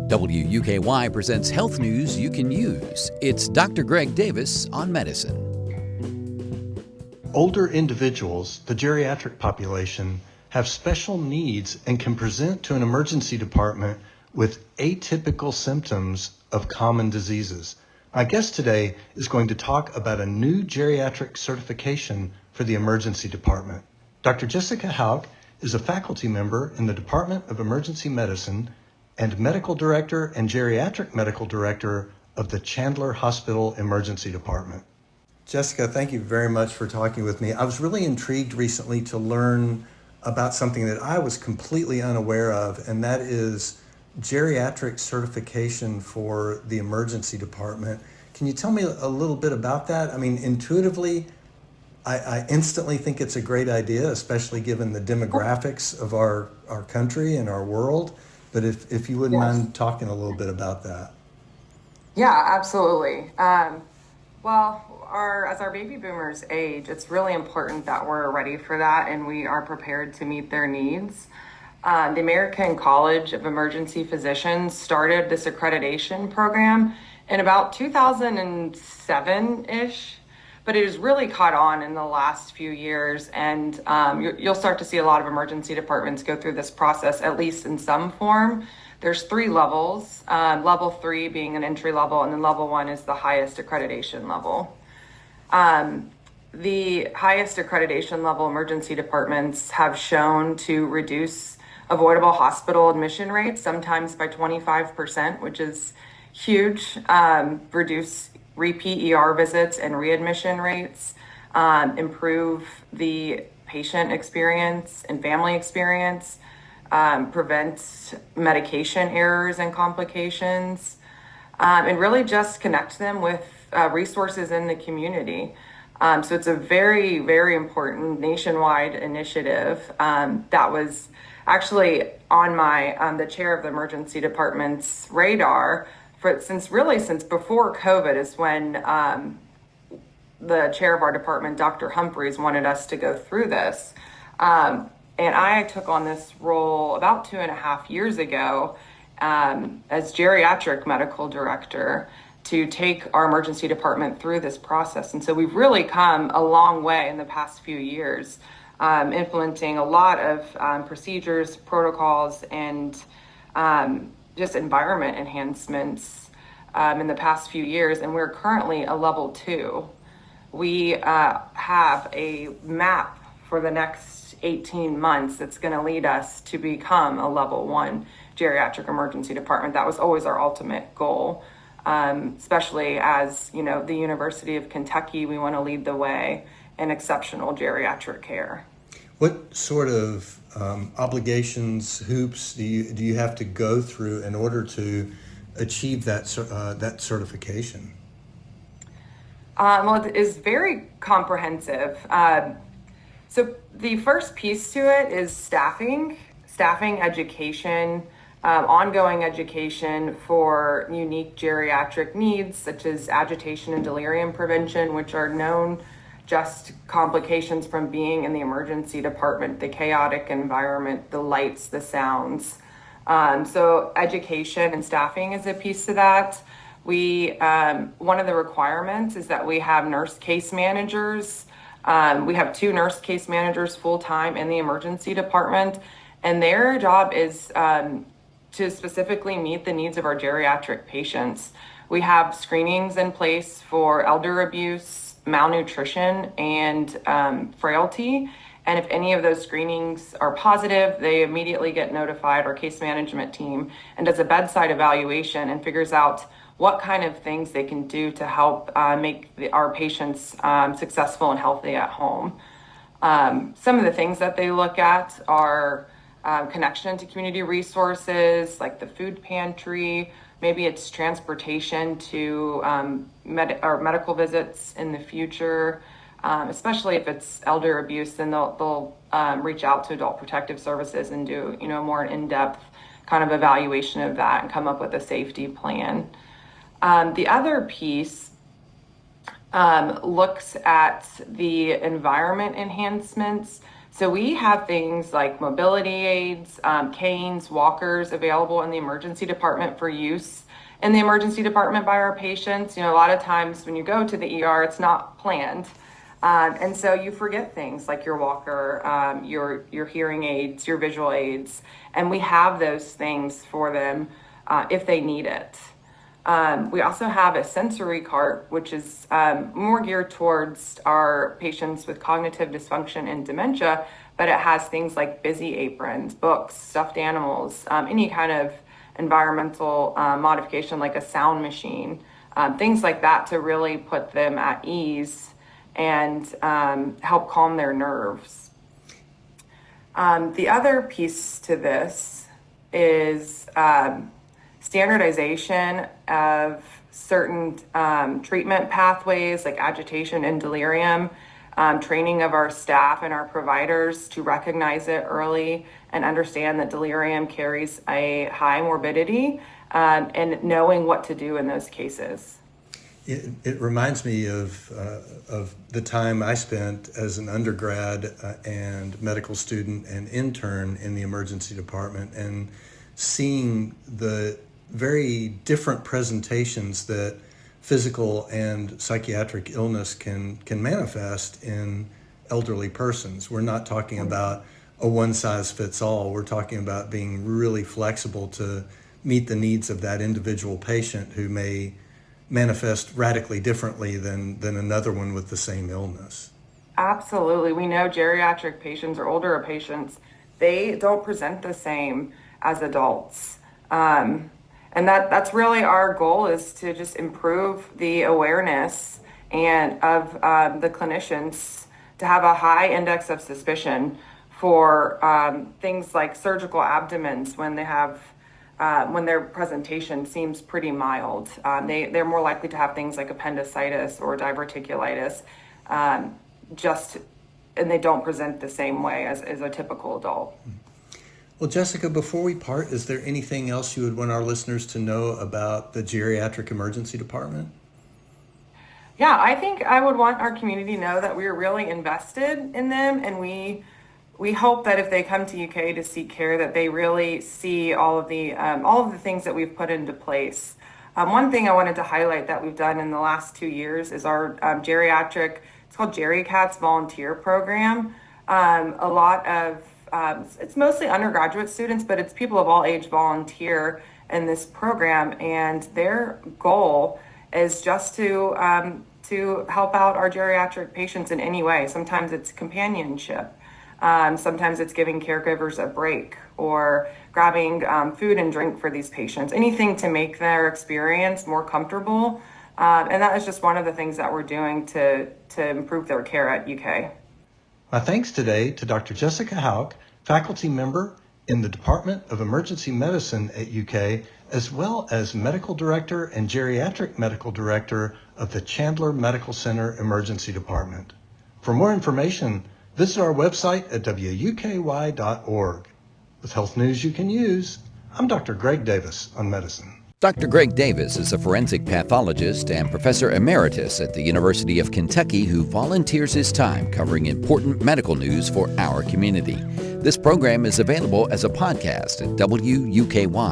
WUKY presents health news you can use. It's Dr. Greg Davis on medicine. Older individuals, the geriatric population, have special needs and can present to an emergency department with atypical symptoms of common diseases. My guest today is going to talk about a new geriatric certification for the emergency department. Dr. Jessica Houck is a faculty member in the Department of Emergency Medicine and medical director and geriatric medical director of the Chandler Hospital Emergency Department. Jessica, thank you very much for talking with me. I was really intrigued recently to learn about something that I was completely unaware of, and that is geriatric certification for the emergency department. Can you tell me a little bit about that? I mean, intuitively, I instantly think it's a great idea, especially given the demographics of our country and our world. But if you wouldn't mind talking a little bit about that. Yeah, absolutely. As our baby boomers age, it's really important that we're ready for that and we are prepared to meet their needs. The American College of Emergency Physicians started this accreditation program in about 2007-ish, but it has really caught on in the last few years, and you'll start to see a lot of emergency departments go through this process, at least in some form. There's 3 levels, level 3 being an entry level, and then level 1 is the highest accreditation level. The highest accreditation level emergency departments have shown to reduce avoidable hospital admission rates, sometimes by 25%, which is huge, reduce repeat ER visits and readmission rates, improve the patient experience and family experience, prevent medication errors and complications, and really just connect them with resources in the community. So it's a very, very important nationwide initiative that was actually on the chair of the emergency department's radar since before COVID is when the chair of our department, Dr. Humphreys, wanted us to go through this. And I took on this role about 2.5 years ago as geriatric medical director to take our emergency department through this process. And so we've really come a long way in the past few years, implementing a lot of procedures, protocols, and just environment enhancements in the past few years. And we're currently a level 2. We have a map for the next 18 months that's going to lead us to become a level 1 geriatric emergency department. That was always our ultimate goal, especially as, the University of Kentucky, we want to lead the way in exceptional geriatric care. What sort of obligations, hoops do you have to go through in order to achieve that certification? Well, it is very comprehensive. So the first piece to it is staffing education, ongoing education for unique geriatric needs such as agitation and delirium prevention, which are known just complications from being in the emergency department, the chaotic environment, the lights, the sounds. So education and staffing is a piece of that. One of the requirements is that we have nurse case managers. We have 2 nurse case managers full-time in the emergency department, and their job is to specifically meet the needs of our geriatric patients. We have screenings in place for elder abuse, malnutrition, and frailty. And if any of those screenings are positive, they immediately get notified, our case management team, and does a bedside evaluation and figures out what kind of things they can do to help make our patients successful and healthy at home. Some of the things that they look at are connection to community resources like the food pantry. Maybe it's transportation to medical visits in the future, especially if it's elder abuse. Then they'll reach out to Adult Protective Services and do more in-depth kind of evaluation of that and come up with a safety plan. The other piece looks at the environment enhancements. So we have things like mobility aids, canes, walkers available in the emergency department for use in the emergency department by our patients. A lot of times when you go to the ER, it's not planned. And so you forget things like your walker, your hearing aids, your visual aids, and we have those things for them if they need it. We also have a sensory cart, which is more geared towards our patients with cognitive dysfunction and dementia, but it has things like busy aprons, books, stuffed animals, any kind of environmental modification like a sound machine, things like that to really put them at ease and help calm their nerves. The other piece to this is standardization of certain treatment pathways like agitation and delirium, training of our staff and our providers to recognize it early and understand that delirium carries a high morbidity, and knowing what to do in those cases. It reminds me of the time I spent as an undergrad and medical student and intern in the emergency department, and seeing the very different presentations that physical and psychiatric illness can manifest in elderly persons. We're not talking about a one-size-fits-all. We're talking about being really flexible to meet the needs of that individual patient who may manifest radically differently than another one with the same illness. Absolutely. We know geriatric patients or older patients, they don't present the same as adults. And that's really our goal, is to just improve the awareness and of the clinicians to have a high index of suspicion for things like surgical abdomens when they have when their presentation seems pretty mild. They're more likely to have things like appendicitis or diverticulitis, and they don't present the same way as a typical adult. Well, Jessica, before we part, is there anything else you would want our listeners to know about the Geriatric Emergency Department? Yeah, I think I would want our community to know that we're really invested in them, and we hope that if they come to UK to seek care, that they really see all of the things that we've put into place. One thing I wanted to highlight that we've done in the last 2 years is our geriatric, it's called GeriCats volunteer program. A lot of it's mostly undergraduate students, but it's people of all age volunteer in this program, and their goal is just to help out our geriatric patients in any way. Sometimes it's companionship. Sometimes it's giving caregivers a break or grabbing food and drink for these patients, anything to make their experience more comfortable. And that is just one of the things that we're doing to improve their care at UK. My thanks today to Dr. Jessica Houck, faculty member in the Department of Emergency Medicine at UK, as well as Medical Director and Geriatric Medical Director of the Chandler Medical Center Emergency Department. For more information, visit our website at wuky.org. With health news you can use, I'm Dr. Greg Davis on medicine. Dr. Greg Davis is a forensic pathologist and professor emeritus at the University of Kentucky who volunteers his time covering important medical news for our community. This program is available as a podcast at wuky.org.